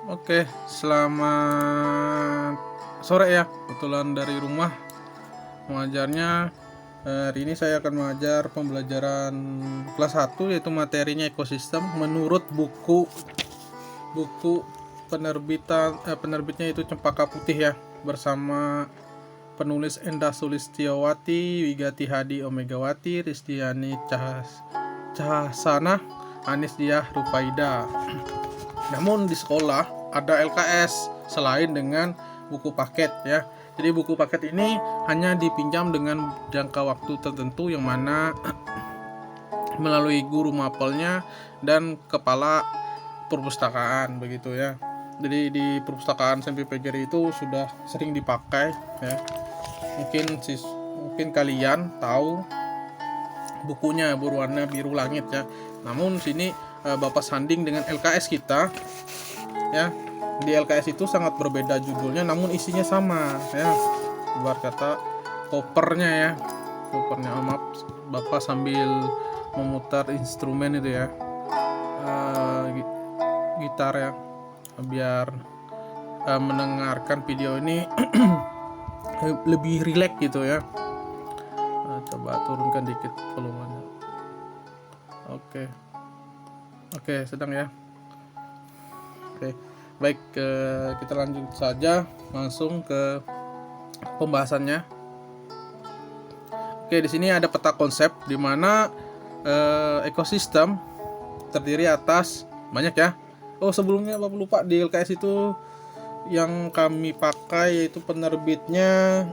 Oke, selamat sore ya. Kebetulan dari rumah mengajarnya. Hari ini saya akan mengajar pembelajaran kelas 1, yaitu materinya ekosistem menurut buku penerbitnya itu Cempaka Putih ya, bersama penulis Endah Sulistyowati, Wigati Hadi Omegawati, Ristiani Cahasana, Anis Diah Rufaida. Namun di sekolah ada LKS selain dengan buku paket ya. Jadi buku paket ini hanya dipinjam dengan jangka waktu tertentu, yang mana melalui guru mapelnya dan kepala perpustakaan begitu ya. Jadi di perpustakaan SMP PGRI itu sudah sering dipakai ya. Mungkin kalian tahu bukunya berwarna biru langit ya. Namun sini Bapak sanding dengan LKS kita ya. Di LKS itu sangat berbeda judulnya, namun isinya sama ya. Ibarat kata kopernya maaf, Bapak sambil memutar instrumen itu ya, gitar ya, biar mendengarkan video ini lebih rileks gitu ya. Coba turunkan dikit volumenya. Oke, sedang ya. Oke, baik, kita lanjut saja langsung ke pembahasannya. Oke, di sini ada peta konsep di mana ekosistem terdiri atas banyak ya. Oh, sebelumnya Bapak lupa, di LKS itu yang kami pakai yaitu penerbitnya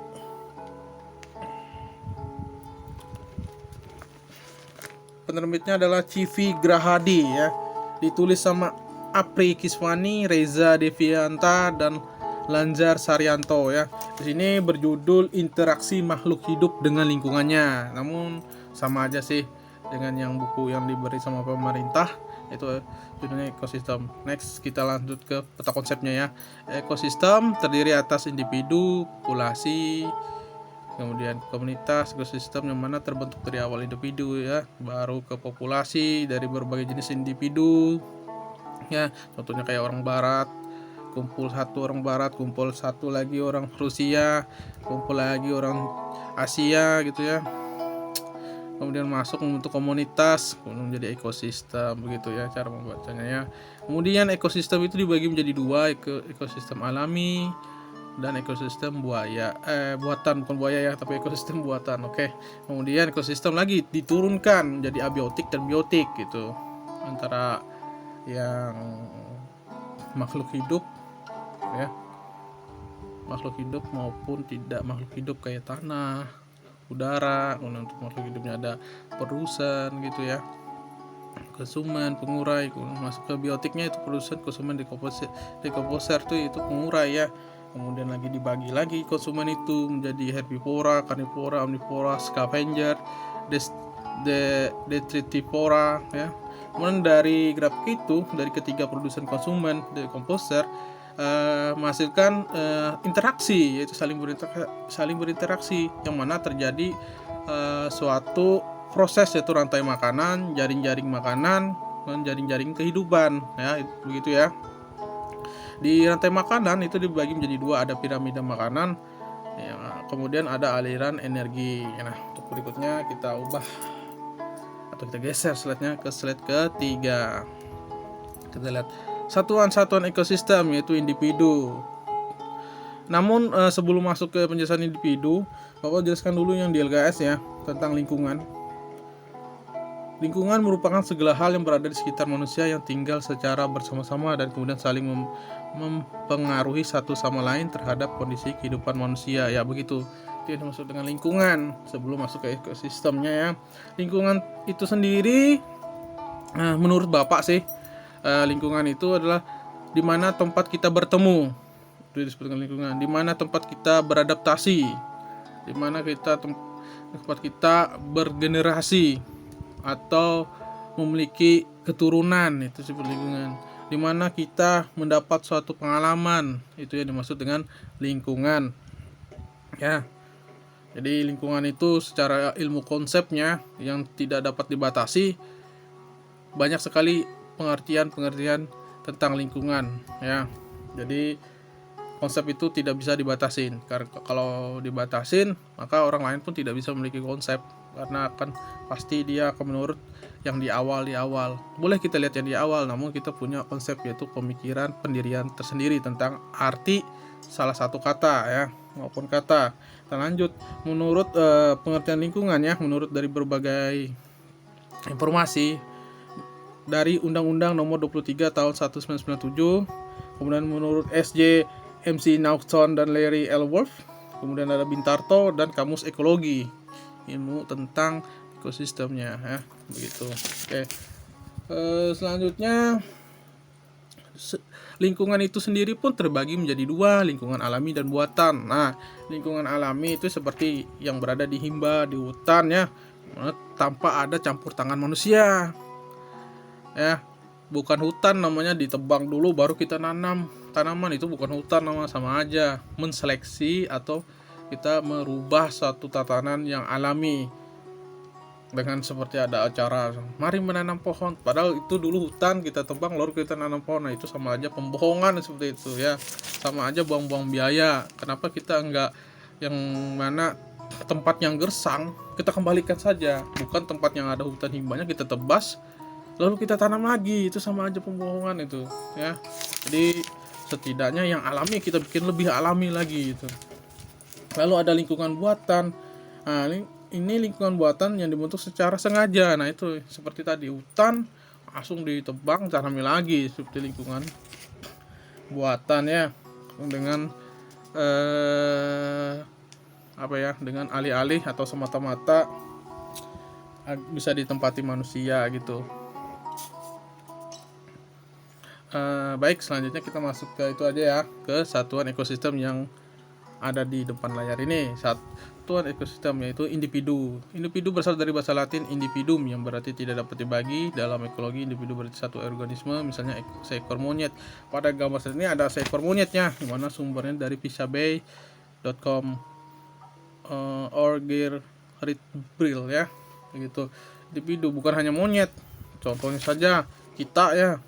adalah Civi Grahadi ya. Ditulis sama Apri Kiswani, Reza Devianta, dan Lanjar Saryanto ya. Di sini berjudul Interaksi Makhluk Hidup dengan Lingkungannya. Namun sama aja sih dengan yang buku yang diberi sama pemerintah, itu judulnya ekosistem. Next, kita lanjut ke peta konsepnya ya. Ekosistem terdiri atas individu, populasi, kemudian komunitas. Ekosistem yang mana terbentuk dari awal individu ya, baru ke populasi dari berbagai jenis individu ya. Contohnya kayak orang barat, kumpul satu orang barat, kumpul satu lagi orang Rusia, kumpul lagi orang Asia gitu ya. Kemudian masuk membentuk komunitas, kemudian menjadi ekosistem begitu ya cara membacanya ya. Kemudian ekosistem itu dibagi menjadi dua, ekosistem alami dan ekosistem buatan, bukan buaya ya, tapi ekosistem buatan. Oke. Kemudian ekosistem lagi diturunkan menjadi abiotik dan biotik gitu, antara yang makhluk hidup ya, makhluk hidup maupun tidak makhluk hidup kayak tanah, udara. Kemudian untuk makhluk hidupnya ada produsen gitu ya, konsumen, pengurai. Masuk ke biotiknya itu produsen, konsumen, dekomposer itu pengurai ya. Kemudian lagi dibagi lagi konsumen itu menjadi herbivora, karnivora, omnivora, scavenger, detritivora ya. Kemudian dari grafik itu, dari ketiga produsen, konsumen, dekomposer, menghasilkan interaksi, yaitu saling berinteraksi, yang mana terjadi suatu proses, yaitu rantai makanan, jaring-jaring makanan, dan jaring-jaring kehidupan ya, begitu ya. Di rantai makanan itu dibagi menjadi dua, ada piramida makanan ya, kemudian ada aliran energi. Nah, untuk berikutnya kita ubah atau kita geser slide-nya ke slide ketiga. Kita lihat satuan-satuan ekosistem, yaitu individu. Namun sebelum masuk ke penjelasan individu, Bapak jelaskan dulu yang di LKS ya, tentang lingkungan. Lingkungan merupakan segala hal yang berada di sekitar manusia yang tinggal secara bersama-sama dan kemudian saling mempengaruhi satu sama lain terhadap kondisi kehidupan manusia ya, begitu. Itu yang dimaksud dengan lingkungan sebelum masuk ke ekosistemnya ya. Lingkungan itu sendiri, menurut Bapak sih, lingkungan itu adalah di mana tempat kita bertemu, itu disebut dengan lingkungan. Di mana tempat kita beradaptasi, di mana tempat kita bergenerasi atau memiliki keturunan, itu disebut lingkungan. Di mana kita mendapat suatu pengalaman, itu yang dimaksud dengan lingkungan ya. Jadi lingkungan itu secara ilmu konsepnya yang tidak dapat dibatasi, banyak sekali pengertian tentang lingkungan ya. Jadi konsep itu tidak bisa dibatasin, karena kalau dibatasin maka orang lain pun tidak bisa memiliki konsep, karena akan pasti dia akan menurut yang di awal. Boleh kita lihat yang di awal, namun kita punya konsep, yaitu pemikiran pendirian tersendiri tentang arti salah satu kata ya maupun kata. Kita lanjut, menurut pengertian lingkungan ya, menurut dari berbagai informasi dari Undang-Undang Nomor 23 Tahun 1997, kemudian menurut SJ MC Naughton dan Larry L. Wolf, kemudian ada Bintarto dan Kamus Ekologi, ilmu tentang ekosistemnya ya, begitu. Oke. Selanjutnya lingkungan itu sendiri pun terbagi menjadi dua, lingkungan alami dan buatan. Nah, lingkungan alami itu seperti yang berada di himba, di hutan ya, tanpa ada campur tangan manusia. Ya, bukan hutan namanya, ditebang dulu baru kita nanam tanaman, itu bukan hutan, nama sama aja menseleksi atau kita merubah satu tatanan yang alami dengan seperti ada acara mari menanam pohon, padahal itu dulu hutan kita tebang lalu kita nanam pohon. Nah, itu sama aja pembohongan seperti itu ya, sama aja buang-buang biaya. Kenapa kita enggak yang mana tempat yang gersang kita kembalikan saja, bukan tempat yang ada hutan himbanya kita tebas lalu kita tanam lagi, itu sama aja pembohongan itu ya. Jadi setidaknya yang alami kita bikin lebih alami lagi itu. Lalu ada lingkungan buatan. Nah, ini lingkungan buatan yang dibentuk secara sengaja. Nah, itu seperti tadi hutan langsung ditebang tanami lagi, seperti lingkungan buatan ya, dengan dengan alih-alih atau semata-mata bisa ditempati manusia gitu. Baik, selanjutnya kita masuk ke itu aja ya, ke satuan ekosistem yang ada di depan layar ini. Satuan ekosistem yaitu individu. Individu berasal dari bahasa Latin individuum yang berarti tidak dapat dibagi. Dalam ekologi, individu berarti satu organisme, misalnya seekor monyet. Pada gambar ini ada seekor monyetnya, di mana sumbernya dari pisabay.com or Gerrit-Brill ya, begitu. Individu bukan hanya monyet. Contohnya saja kita ya,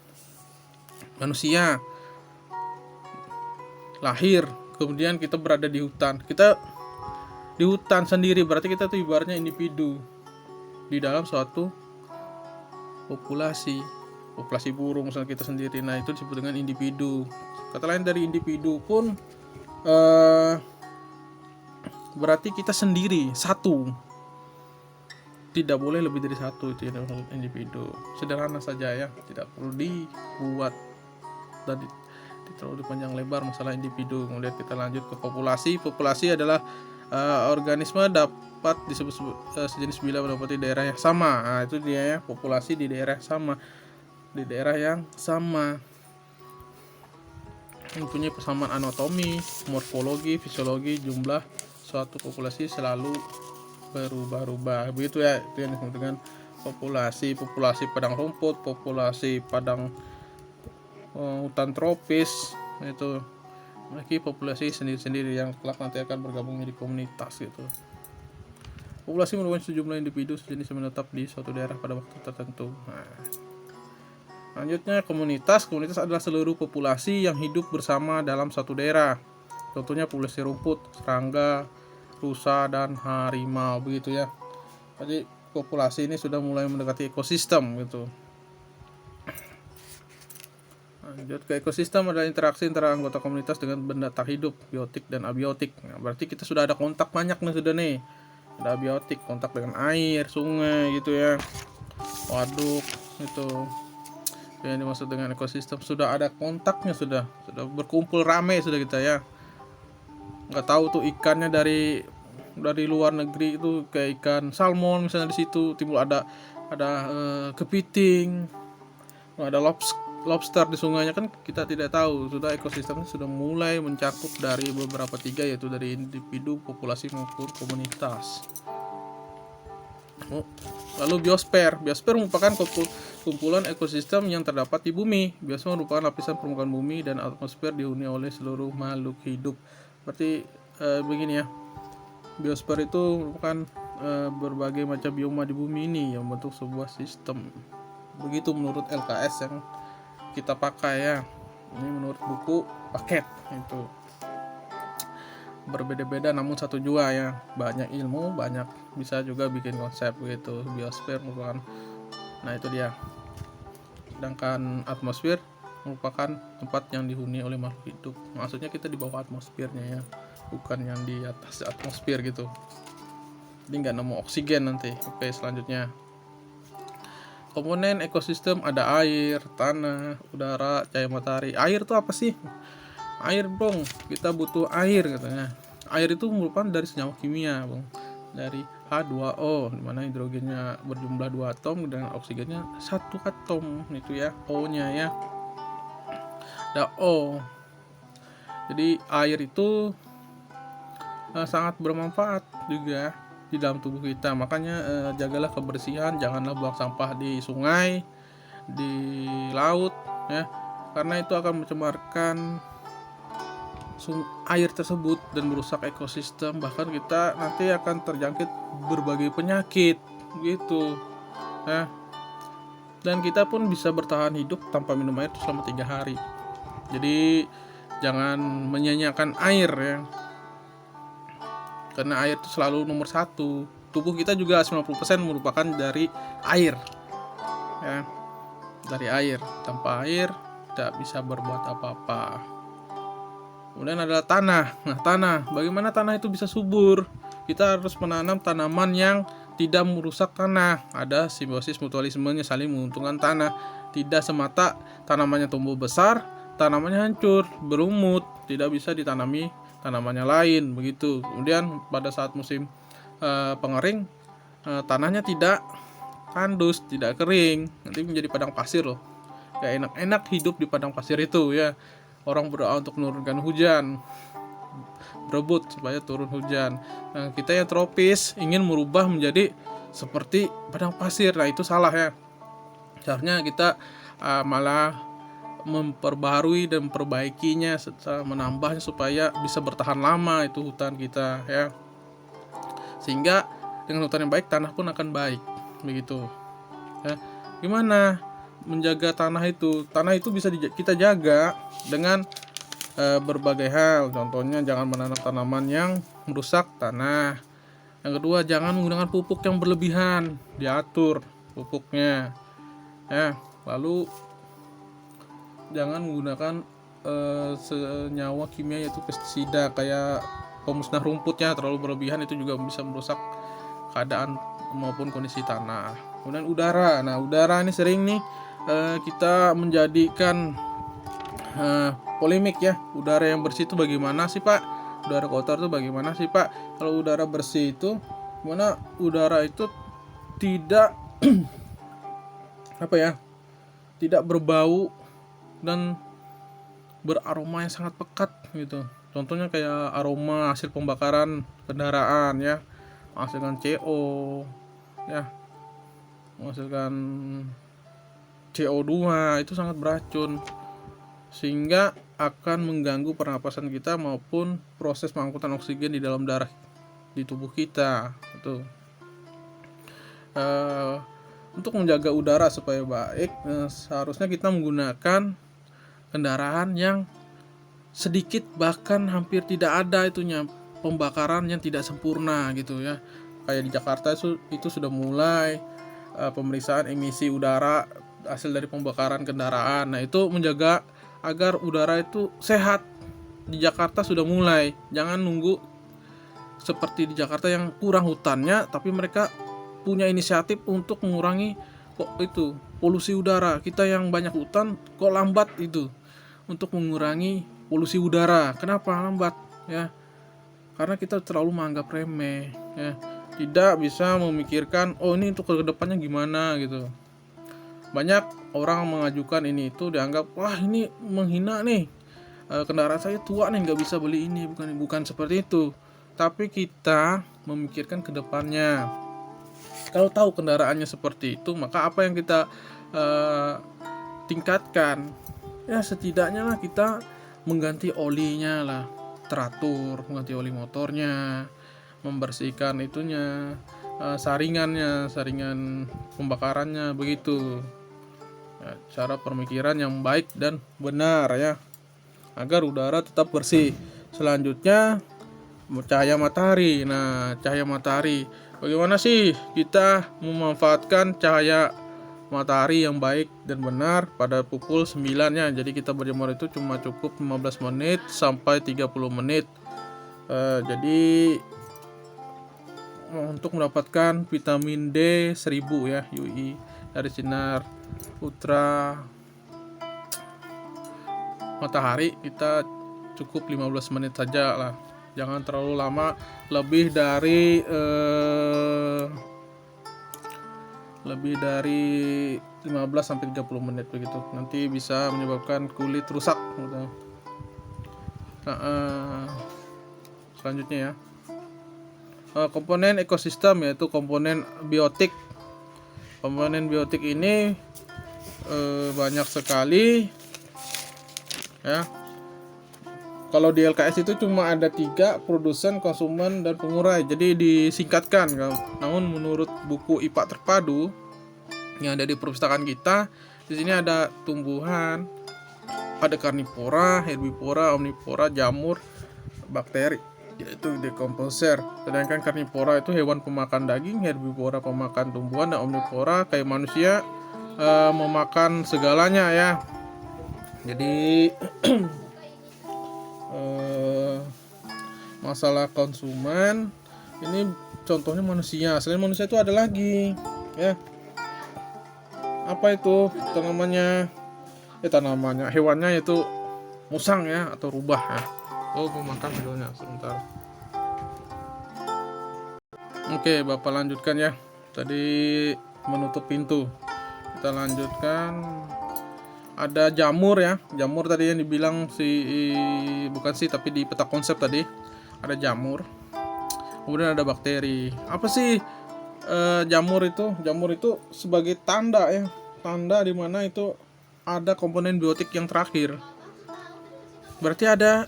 manusia lahir, kemudian kita berada di hutan. Kita di hutan sendiri, berarti kita tuh ibaratnya individu di dalam suatu populasi burung misalnya kita sendiri. Nah, itu disebut dengan individu. Kata lain dari individu pun berarti kita sendiri, satu, tidak boleh lebih dari satu. Itu individu. Sederhana saja ya, tidak perlu dibuat dan terlalu panjang lebar masalah individu. Kemudian kita lanjut ke populasi. Populasi adalah organisme dapat disebut sejenis bila mendapati daerah yang sama. Nah, itu dia ya, populasi di daerah sama, di daerah yang sama, mempunyai persamaan anatomi, morfologi, fisiologi. Jumlah suatu populasi selalu berubah-ubah, begitu ya. Itu yang disebut dengan populasi padang rumput, populasi padang hutan tropis, itu memiliki populasi sendiri-sendiri yang kelak nanti akan bergabung menjadi komunitas gitu. Populasi merupakan sejumlah individu sejenis yang menetap di suatu daerah pada waktu tertentu. Nah, lanjutnya komunitas. Komunitas adalah seluruh populasi yang hidup bersama dalam satu daerah. Contohnya populasi rumput, serangga, rusa, dan harimau, begitu ya. Jadi populasi ini sudah mulai mendekati ekosistem gitu. Lanjut ke ekosistem adalah interaksi antara anggota komunitas dengan benda tak hidup, biotik dan abiotik. Nah, berarti kita sudah ada kontak banyak nih. Ada abiotik, kontak dengan air, sungai gitu ya, waduk itu. Yang dimaksud dengan ekosistem sudah ada kontaknya, sudah berkumpul rame sudah kita ya. Nggak tahu tuh ikannya dari luar negeri itu kayak ikan salmon misalnya, di situ timbul ada kepiting, ada lobster di sungainya, kan kita tidak tahu. Sudah ekosistemnya sudah mulai mencakup dari beberapa tiga, yaitu dari individu, populasi maupun komunitas. Lalu biosfer merupakan kumpulan ekosistem yang terdapat di bumi. Biosfer merupakan lapisan permukaan bumi dan atmosfer dihuni oleh seluruh makhluk hidup. Berarti begini ya, biosfer itu merupakan berbagai macam bioma di bumi ini yang membentuk sebuah sistem. Begitu menurut LKS yang kita pakai ya. Ini menurut buku Paket itu. Berbeda-beda namun satu jua ya, banyak ilmu, banyak bisa juga bikin konsep gitu. Biosfer merupakan, nah itu dia. Sedangkan atmosfer merupakan tempat yang dihuni oleh makhluk hidup. Maksudnya kita di bawah atmosfernya ya, bukan yang di atas atmosfer gitu. Jadi nggak nemu oksigen nanti. Oke, selanjutnya komponen ekosistem ada air, tanah, udara, cahaya matahari. Air itu apa sih? Air bong, kita butuh air katanya. Air itu merupakan dari senyawa kimia bong, dari H2O, dimana hidrogennya berjumlah 2 atom dan oksigennya 1 atom, itu ya O nya ya, ada O. Jadi air itu sangat bermanfaat juga di dalam tubuh kita. Makanya jagalah kebersihan, janganlah buang sampah di sungai, di laut ya, karena itu akan mencemarkan air tersebut dan merusak ekosistem. Bahkan kita nanti akan terjangkit berbagai penyakit gitu ya. Dan kita pun bisa bertahan hidup tanpa minum air selama 3 hari. Jadi jangan menyanyiakan air ya, karena air itu selalu nomor 1. Tubuh kita juga 90% merupakan dari air ya, dari air. Tanpa air tidak bisa berbuat apa-apa. Kemudian adalah tanah. Nah, tanah, bagaimana tanah itu bisa subur? Kita harus menanam tanaman yang tidak merusak tanah. Ada simbiosis mutualismenya, saling menguntungkan tanah. Tidak semata tanamannya tumbuh besar, tanamannya hancur, berumut, tidak bisa ditanami tanamannya lain, begitu. Kemudian pada saat musim pengering, tanahnya tidak tandus, tidak kering, nanti menjadi padang pasir loh. Gak enak-enak hidup di padang pasir itu ya. Orang berdoa untuk menurunkan hujan, berebut supaya turun hujan. Nah, kita yang tropis ingin merubah menjadi seperti padang pasir. Nah, itu salah ya. Seharusnya kita malah memperbaharui dan memperbaikinya, menambahnya supaya bisa bertahan lama itu hutan kita ya. Sehingga dengan hutan yang baik, tanah pun akan baik, begitu. Ya. Gimana menjaga tanah itu? Tanah itu bisa kita jaga dengan berbagai hal. Contohnya jangan menanam tanaman yang merusak tanah. Yang kedua, jangan menggunakan pupuk yang berlebihan, diatur pupuknya ya. Lalu jangan menggunakan senyawa kimia yaitu pestisida kayak pemusnah rumputnya terlalu berlebihan, itu juga bisa merusak keadaan maupun kondisi tanah. Kemudian udara. Nah, udara ini sering nih kita menjadikan polemik ya. Udara yang bersih itu bagaimana sih Pak? Udara kotor itu bagaimana sih Pak? Kalau udara bersih itu mana udara itu tidak apa ya? Tidak berbau dan beraroma yang sangat pekat gitu. Contohnya kayak aroma hasil pembakaran kendaraan ya, menghasilkan CO ya, menghasilkan CO2, itu sangat beracun sehingga akan mengganggu pernapasan kita maupun proses pengangkutan oksigen di dalam darah di tubuh kita. Itu untuk menjaga udara supaya baik, seharusnya kita menggunakan kendaraan yang sedikit, bahkan hampir tidak ada itunya pembakaran yang tidak sempurna gitu ya. Kayak di Jakarta itu sudah mulai pemeriksaan emisi udara hasil dari pembakaran kendaraan. Nah, itu menjaga agar udara itu sehat. Di Jakarta sudah mulai. Jangan nunggu seperti di Jakarta yang kurang hutannya, tapi mereka punya inisiatif untuk mengurangi polusi udara. Kita yang banyak hutan kok lambat itu untuk mengurangi polusi udara. Kenapa lambat ya? Karena kita terlalu menganggap remeh ya. Tidak bisa memikirkan ini untuk kedepannya gimana gitu. Banyak orang mengajukan ini itu dianggap wah ini menghina nih, kendaraan saya tua nih nggak bisa beli ini. Bukan seperti itu, tapi kita memikirkan kedepannya. Kalau tahu kendaraannya seperti itu, maka apa yang kita tingkatkan ya, setidaknya lah kita mengganti olinya lah, teratur, mengganti oli motornya, membersihkan itunya, saringan pembakarannya begitu Nah, cara pemikiran yang baik dan benar ya, agar udara tetap bersih. Selanjutnya cahaya matahari. Nah, cahaya matahari, bagaimana sih kita memanfaatkan cahaya matahari yang baik dan benar pada pukul 9 ya. Jadi kita berjemur itu cuma cukup 15 menit sampai 30 menit. Jadi untuk mendapatkan vitamin D 1000 ya, UI dari sinar ultra matahari, kita cukup 15 menit saja lah. Jangan terlalu lama, lebih dari 15 sampai 30 menit begitu. Nanti bisa menyebabkan kulit rusak gitu. Nah, selanjutnya ya. Komponen ekosistem yaitu komponen biotik. Komponen biotik ini banyak sekali ya. Kalau di LKS itu cuma ada 3, produsen, konsumen, dan pengurai. Jadi disingkatkan. Namun menurut buku IPA terpadu yang ada di perpustakaan kita, di sini ada tumbuhan, ada karnivora, herbivora, omnivora, jamur, bakteri, yaitu dekomposer. Sedangkan karnivora itu hewan pemakan daging, herbivora pemakan tumbuhan, dan omnivora kayak manusia memakan segalanya ya. Jadi masalah konsumen ini contohnya manusia. Selain manusia itu ada lagi ya. Apa itu tanamannya? Tanamannya, hewannya itu musang ya, atau rubah ya. Gue makan videonya sebentar. Oke, Bapak lanjutkan ya. Tadi menutup pintu. Kita lanjutkan. Ada jamur ya. Jamur tadi yang dibilang bukan sih, tapi di peta konsep tadi ada jamur. Kemudian ada bakteri. Apa sih jamur itu? Jamur itu sebagai tanda ya. Tanda di mana itu ada komponen biotik yang terakhir. Berarti ada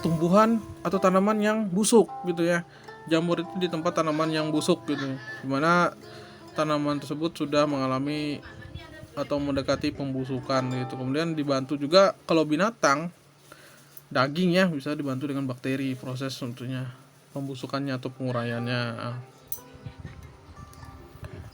tumbuhan atau tanaman yang busuk gitu ya. Jamur itu di tempat tanaman yang busuk gitu. Dimana tanaman tersebut sudah mengalami atau mendekati pembusukan gitu. Kemudian dibantu juga kalau binatang daging ya, bisa dibantu dengan bakteri proses tentunya pembusukannya atau penguraiannya.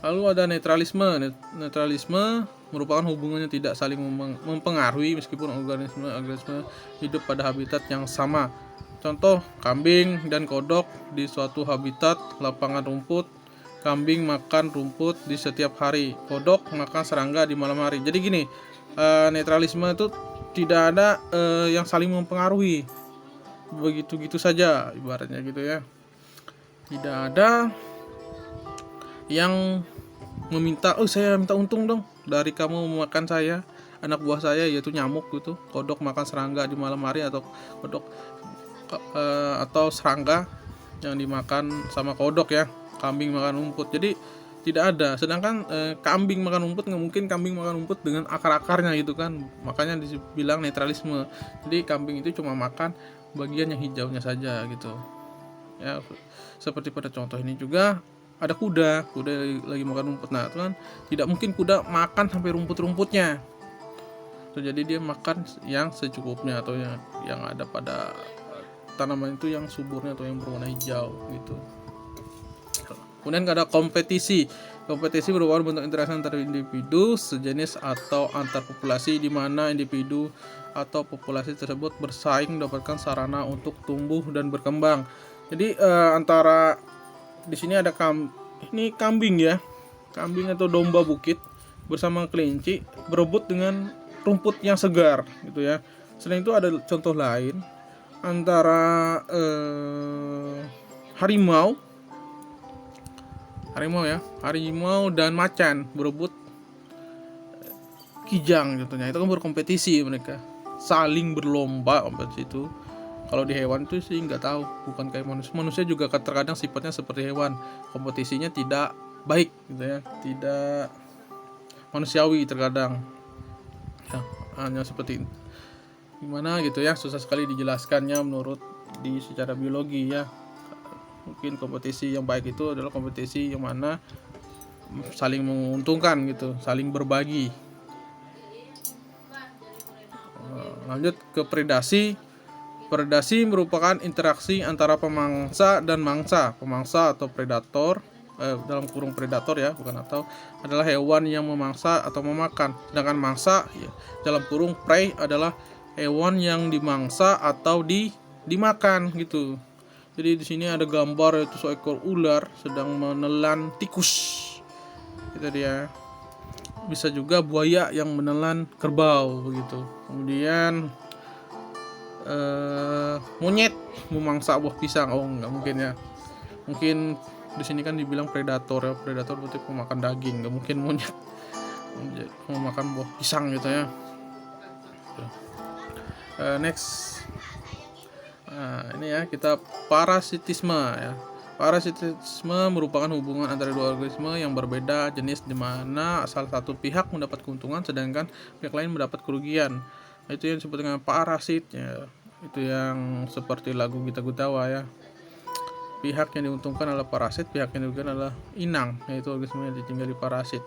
Lalu ada netralisme. Netralisme merupakan hubungannya tidak saling mempengaruhi meskipun organisme hidup pada habitat yang sama. Contoh, kambing dan kodok di suatu habitat lapangan rumput. Kambing makan rumput di setiap hari, kodok makan serangga di malam hari. Jadi gini, netralisme itu tidak ada yang saling mempengaruhi, begitu-gitu saja ibaratnya gitu ya. Tidak ada yang meminta, saya minta untung dong dari kamu memakan saya, anak buah saya, yaitu nyamuk gitu. Kodok makan serangga di malam hari, atau kodok atau serangga yang dimakan sama kodok ya. Kambing makan rumput, jadi tidak ada. Sedangkan kambing makan rumput, nggak mungkin kambing makan rumput dengan akar-akarnya gitu kan. Makanya dibilang netralisme. Jadi kambing itu cuma makan bagian yang hijaunya saja gitu ya. Seperti pada contoh ini juga ada kuda lagi makan rumput. Nah itu kan tidak mungkin kuda makan sampai rumput-rumputnya. Jadi dia makan yang secukupnya, atau yang ada pada tanaman itu yang suburnya atau yang berwarna hijau gitu. Kemudian ada kompetisi. Kompetisi merupakan bentuk interaksi antar individu sejenis atau antar populasi, di mana individu atau populasi tersebut bersaing mendapatkan sarana untuk tumbuh dan berkembang. Jadi antara di sini ada kambing ya, kambing atau domba bukit bersama kelinci berebut dengan rumput yang segar gitu ya. Selain itu ada contoh lain antara harimau dan macan berebut kijang contohnya. Itu kan berkompetisi, mereka saling berlomba kompetisi itu. Kalau di hewan itu sih nggak tahu, bukan kayak manusia juga terkadang sifatnya seperti hewan, kompetisinya tidak baik gitu ya, tidak manusiawi terkadang ya, hanya seperti gimana gitu ya, susah sekali dijelaskannya menurut secara biologi ya. Mungkin kompetisi yang baik itu adalah kompetisi yang mana saling menguntungkan gitu, saling berbagi. Lanjut ke predasi. Predasi merupakan interaksi antara pemangsa dan mangsa. Pemangsa atau predator, dalam kurung predator ya, bukan atau, adalah hewan yang memangsa atau memakan. Sedangkan mangsa ya, dalam kurung prey adalah hewan yang dimangsa atau dimakan gitu. Jadi di sini ada gambar itu seekor ular sedang menelan tikus. Itu dia. Bisa juga buaya yang menelan kerbau begitu. Kemudian monyet memangsa buah pisang. Oh, nggak mungkin ya. Mungkin di sini kan dibilang predator ya. Predator berarti pemakan daging. Nggak mungkin monyet memakan buah pisang gitu ya. Next. Ini ya, kita parasitisme ya. Parasitisme merupakan hubungan antara dua organisme yang berbeda jenis di mana salah satu pihak mendapat keuntungan sedangkan pihak lain mendapat kerugian. Itu yang disebut dengan parasit ya. Itu yang seperti lagu Gita Gutawa ya. Pihak yang diuntungkan adalah parasit, pihak yang dirugikan adalah inang, yaitu organisme yang ditinggali parasit.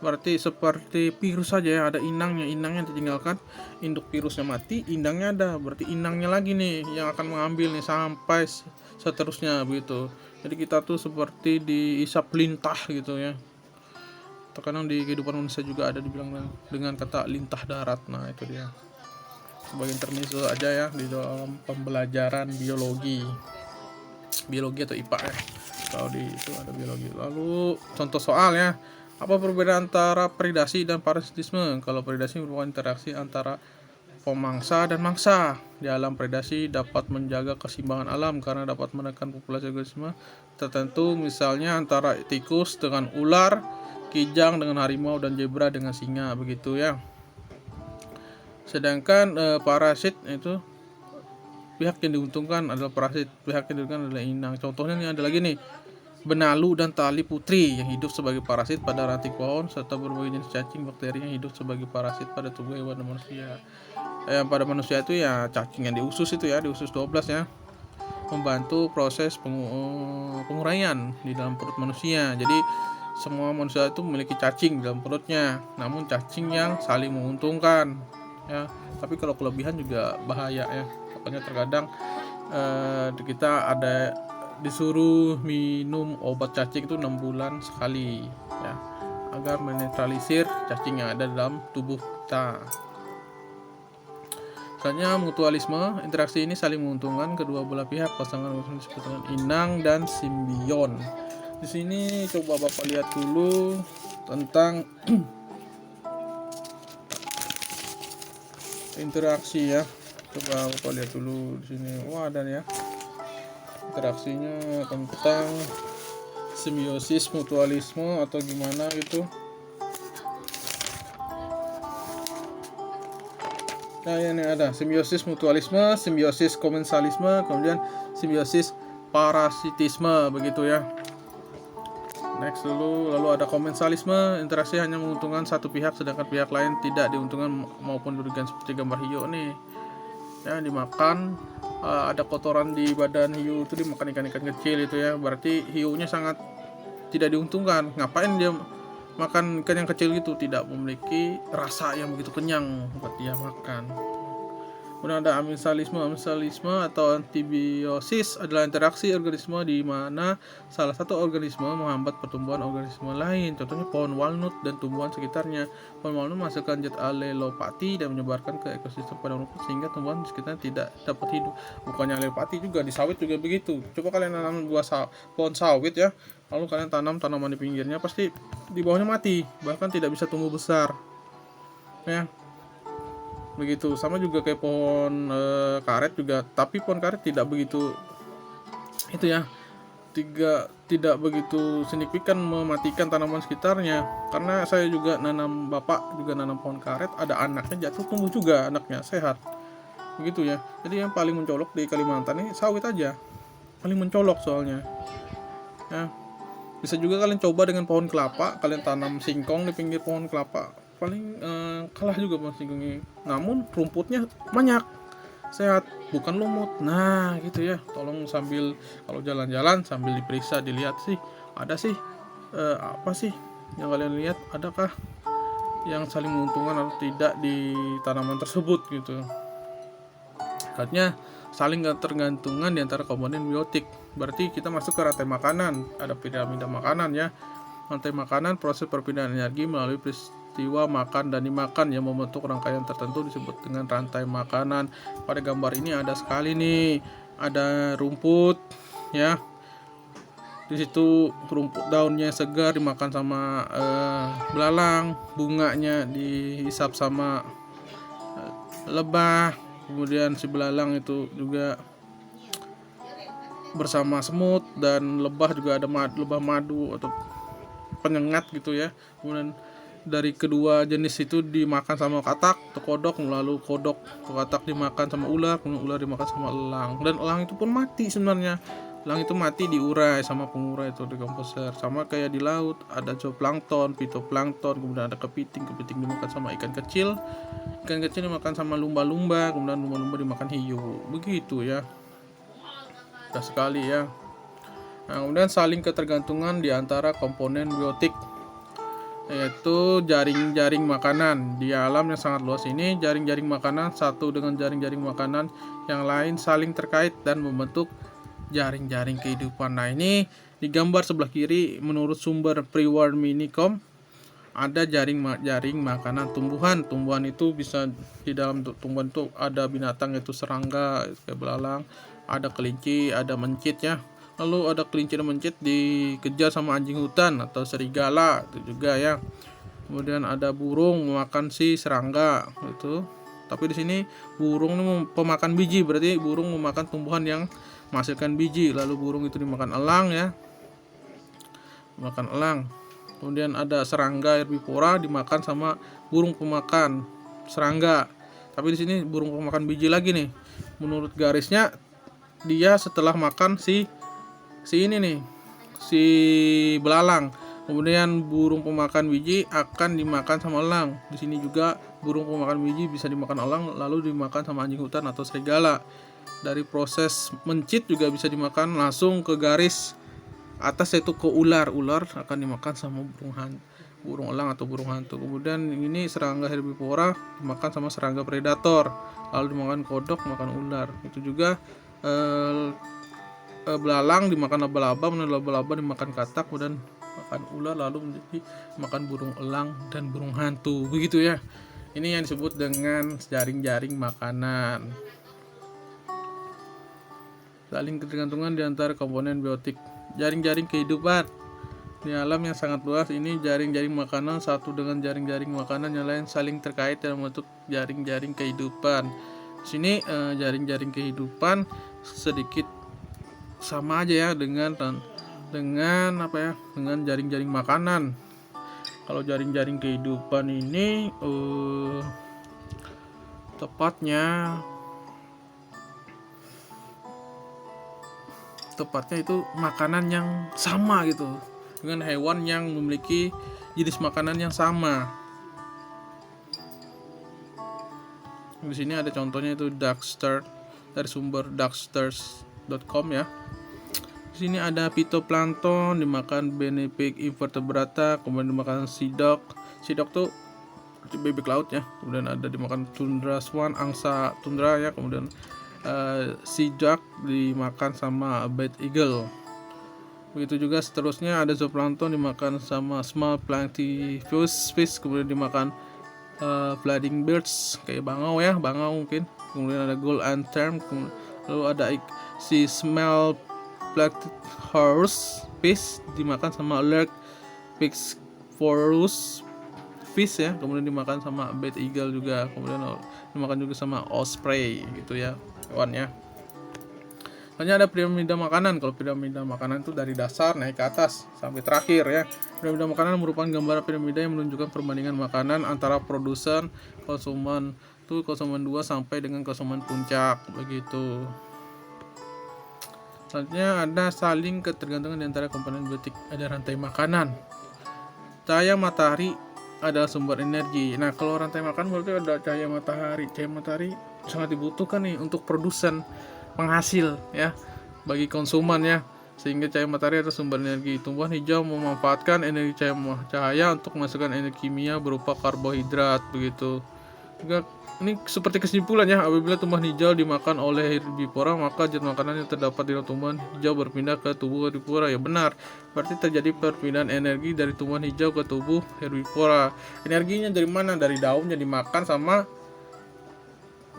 Berarti seperti virus saja ya, ada inangnya ditinggalkan, induk virusnya mati, indangnya ada, berarti inangnya lagi nih yang akan mengambil nih sampai seterusnya begitu. Jadi kita tuh seperti diisap lintah gitu ya. Terkadang di kehidupan manusia juga ada dibilang dengan kata lintah darat. Nah itu dia, sebagai intermezzo aja ya di dalam pembelajaran biologi atau IPA ya. Kalau di itu ada biologi. Lalu contoh soal ya. Apa perbedaan antara predasi dan parasitisme? Kalau predasi merupakan interaksi antara pemangsa dan mangsa. Di alam predasi dapat menjaga keseimbangan alam karena dapat menekan populasi organisme tertentu, misalnya antara tikus dengan ular, kijang dengan harimau, dan zebra dengan singa begitu ya. Sedangkan parasit itu pihak yang diuntungkan adalah parasit, pihak yang diuntungkan adalah inang. Contohnya nih ada lagi nih, benalu dan tali putri yang hidup sebagai parasit pada ranting pohon serta berbagai jenis cacing bakteri yang hidup sebagai parasit pada tubuh hewan dan manusia. Pada manusia itu ya cacing yang di usus itu ya, di usus 12 ya, membantu proses penguraian di dalam perut manusia. Jadi semua manusia itu memiliki cacing dalam perutnya, namun cacing yang saling menguntungkan ya. Tapi kalau kelebihan juga bahaya ya. Makanya terkadang kita ada disuruh minum obat cacing itu 6 bulan sekali ya, agar menetralisir cacing yang ada dalam tubuh kita. Selanjutnya mutualisme. Interaksi ini saling menguntungkan kedua belah pihak. Pasangan disebut dengan inang dan simbion. Di sini coba Bapak lihat dulu tentang interaksi ya. Coba Bapak lihat dulu di sini. Wah, ada ya. Interaksinya tentang simbiosis mutualisme atau gimana gitu. Nah ini ada simbiosis mutualisme, simbiosis komensalisme, kemudian simbiosis parasitisme begitu ya. Next dulu, lalu ada komensalisme. Interaksi hanya menguntungkan satu pihak sedangkan pihak lain tidak diuntungkan maupun dirugikan, seperti gambar hiu nih ya, dimakan. Ada kotoran di badan hiu itu dimakan ikan-ikan kecil itu ya, berarti hiunya sangat tidak diuntungkan. Ngapain dia makan ikan yang kecil itu, tidak memiliki rasa yang begitu kenyang buat dia makan. Kemudian ada amensalisme. Amensalisme atau antibiosis adalah interaksi organisme di mana salah satu organisme menghambat pertumbuhan organisme lain. Contohnya pohon walnut dan tumbuhan sekitarnya. Pohon walnut menghasilkan zat alelopati dan menyebarkan ke ekosistem padang rumput sehingga tumbuhan sekitarnya tidak dapat hidup. Bukannya alelopati juga, di sawit juga begitu. Coba kalian tanam pohon sawit ya, lalu kalian tanam tanaman di pinggirnya, pasti di bawahnya mati, bahkan tidak bisa tumbuh besar ya. Begitu, sama juga kayak pohon karet juga, tapi pohon karet tidak begitu itu ya, tidak begitu signifikan mematikan tanaman sekitarnya. Karena saya juga bapak juga nanam pohon karet, ada anaknya jatuh, tumbuh juga anaknya sehat begitu ya. Jadi yang paling mencolok di Kalimantan ini sawit aja, paling mencolok soalnya ya. Bisa juga kalian coba dengan pohon kelapa, kalian tanam singkong di pinggir pohon kelapa, paling kalah juga pohon singkong ini, namun rumputnya banyak, sehat, bukan lumut. Nah gitu ya, tolong sambil kalau jalan-jalan sambil diperiksa, dilihat sih ada sih apa sih yang kalian lihat, adakah yang saling menguntungkan atau tidak di tanaman tersebut gitu. Artinya saling ketergantungan di antara komponen biotik. Berarti kita masuk ke rantai makanan, ada piramida makanan ya. Rantai makanan, proses perpindahan energi melalui peristiwa makan dan dimakan yang membentuk rangkaian tertentu disebut dengan rantai makanan. Pada gambar ini ada sekali nih, ada rumput ya. Di situ rumput daunnya segar dimakan sama belalang, bunganya dihisap sama lebah, kemudian si belalang itu juga bersama semut, dan lebah juga ada lebah madu atau penyengat gitu ya. Kemudian dari kedua jenis itu dimakan sama katak atau kodok, lalu kodok atau katak dimakan sama ular, kemudian ular dimakan sama elang, dan elang itu pun mati sebenarnya. Elang itu mati diurai sama pengurai itu dekomposer. Sama kayak di laut ada zooplankton, fitoplankton, kemudian ada kepiting dimakan sama ikan kecil dimakan sama lumba-lumba, kemudian lumba-lumba dimakan hiu. Begitu ya. Mudah sekali ya. Nah, kemudian saling ketergantungan di antara komponen biotik, yaitu jaring-jaring makanan. Di alam yang sangat luas ini, jaring-jaring makanan satu dengan jaring-jaring makanan yang lain saling terkait dan membentuk jaring-jaring kehidupan. Nah, ini di gambar sebelah kiri menurut sumber Priwarminicom ada jaring makanan tumbuhan. Tumbuhan itu bisa, di dalam tumbuhan itu ada binatang yaitu serangga kayak belalang, ada kelinci, ada mencit ya. Lalu ada kelinci dan mencit dikejar sama anjing hutan atau serigala itu juga ya. Kemudian ada burung memakan si serangga itu. Tapi di sini burung ini pemakan biji, berarti burung memakan tumbuhan yang menghasilkan biji. Lalu burung itu dimakan elang ya, makan elang. Kemudian ada serangga herbivora dimakan sama burung pemakan serangga. Tapi di sini burung pemakan biji lagi nih. Menurut garisnya dia setelah makan si ini nih, si belalang. Kemudian burung pemakan biji akan dimakan sama elang. Di sini juga burung pemakan biji bisa dimakan elang lalu dimakan sama anjing hutan atau serigala. Dari proses mencit juga bisa dimakan langsung ke garis atas, yaitu ke ular. Ular akan dimakan sama burung elang atau burung hantu. Kemudian ini serangga herbivora dimakan sama serangga predator, lalu dimakan kodok, makan ular. Itu juga belalang dimakan laba-laba, laba-laba dimakan katak, kemudian makan ular, lalu menjadi makan burung elang dan burung hantu. Begitu ya. Ini yang disebut dengan jaring-jaring makanan. Saling ketergantungan di antara komponen biotik. Jaring-jaring kehidupan. Di alam yang sangat luas ini, jaring-jaring makanan satu dengan jaring-jaring makanan yang lain saling terkait dalam bentuk jaring-jaring kehidupan. Di sini jaring-jaring kehidupan sedikit sama aja ya dengan apa ya, dengan jaring-jaring makanan. Kalau jaring-jaring kehidupan ini tepatnya itu makanan yang sama gitu dengan hewan yang memiliki jenis makanan yang sama. Di sini ada contohnya itu Duckster dari sumber ducksters.com ya. Di sini ada fitoplankton dimakan benepik invertebrata, kemudian dimakan sea dog tuh bebek laut ya. Kemudian ada dimakan tundra swan, angsa tundra ya. Kemudian sea duck dimakan sama bald eagle. Begitu juga seterusnya ada zooplankton dimakan sama small plankton fish, kemudian dimakan flying birds kayak bangau ya, bangau mungkin. Kemudian ada gold anthem, lalu ada si small plankton horse fish dimakan sama lurk pixphorus fish ya. Kemudian dimakan sama bald eagle juga. Kemudian dimakan juga sama osprey gitu ya, hewannya. Hanya ada piramida makanan. Kalau piramida makanan itu dari dasar naik ke atas sampai terakhir ya. Piramida makanan merupakan gambar piramida yang menunjukkan perbandingan makanan antara produsen, konsumen 2 sampai dengan konsumen puncak begitu. Selanjutnya ada saling ketergantungan di antara komponen biotik. Ada rantai makanan. Cahaya matahari adalah sumber energi. Nah, kalau rantai makan berarti ada cahaya matahari. Cahaya matahari sangat dibutuhkan nih untuk produsen, penghasil ya, bagi konsumen ya, sehingga cahaya matahari adalah sumber energi. Tumbuhan hijau memanfaatkan energi cahaya untuk menghasilkan energi kimia berupa karbohidrat begitu. Ini seperti kesimpulan ya, apabila tumbuhan hijau dimakan oleh herbivora, maka zat makanan yang terdapat di dalam tumbuhan hijau berpindah ke tubuh herbivora. Ya benar, berarti terjadi perpindahan energi dari tumbuhan hijau ke tubuh herbivora. Energinya dari mana? Dari daun yang dimakan sama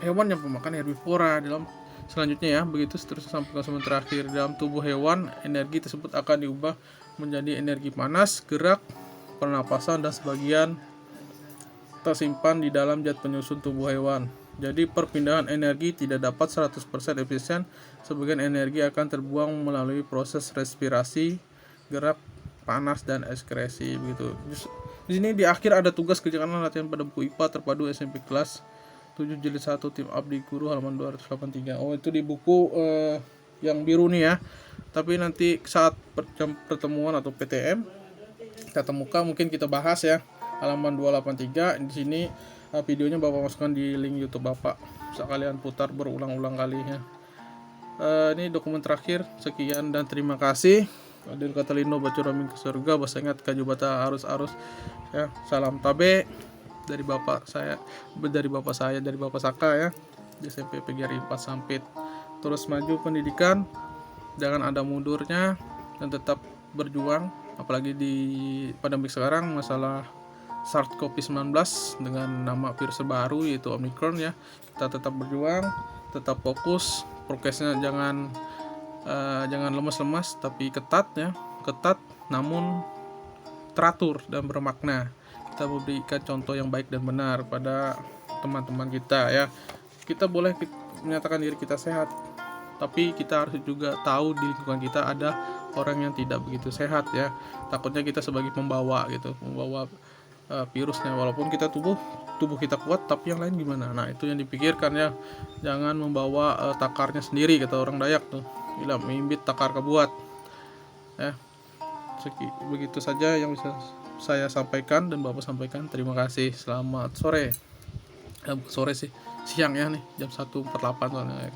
hewan yang pemakan herbivora. Dalam selanjutnya ya, begitu seterusnya sampai konsumen terakhir. Dalam tubuh hewan, energi tersebut akan diubah menjadi energi panas, gerak, pernapasan, dan sebagian tersimpan di dalam zat penyusun tubuh hewan. Jadi perpindahan energi tidak dapat 100% efisien. Sebagian energi akan terbuang melalui proses respirasi, gerak, panas, dan ekskresi begitu. Di sini di akhir ada tugas kerjakan latihan pada buku IPA terpadu SMP kelas 7 jilid 1 tim Abdi Guru halaman 283. Oh, itu di buku yang biru nih ya. Tapi nanti saat pertemuan atau PTM kita temukan, mungkin kita bahas ya. Halaman 283 di sini videonya Bapak masukkan di link YouTube Bapak. Bisa kalian putar berulang-ulang kali ya. Ini dokumen terakhir. Sekian dan terima kasih. Adil kata Lindo baca romin ke surga, bahasa ingat kaju bata arus-arus ya. Salam tabe dari Bapak saya, dari Bapak Saka ya. Di SMP PGRI 4 Sampit. Terus maju pendidikan, jangan ada mundurnya dan tetap berjuang, apalagi di pandemi sekarang masalah SARS-CoV-19 dengan nama virus baru yaitu Omicron ya. Kita tetap berjuang, tetap fokus, prokesnya jangan lemas-lemas tapi ketat ya, ketat namun teratur dan bermakna. Kita memberikan contoh yang baik dan benar pada teman-teman kita ya. Kita boleh menyatakan diri kita sehat, tapi kita harus juga tahu di lingkungan kita ada orang yang tidak begitu sehat ya. Takutnya kita sebagai pembawa gitu, membawa virusnya, walaupun kita tubuh kita kuat tapi yang lain gimana. Nah itu yang dipikirkan ya, jangan membawa takarnya sendiri, kata orang Dayak tuh, gila mimbit takar kebuat ya. Begitu saja yang bisa saya sampaikan dan Bapak sampaikan. Terima kasih, selamat sore. Sore sih, siang ya nih, jam 1.48 soalnya ya.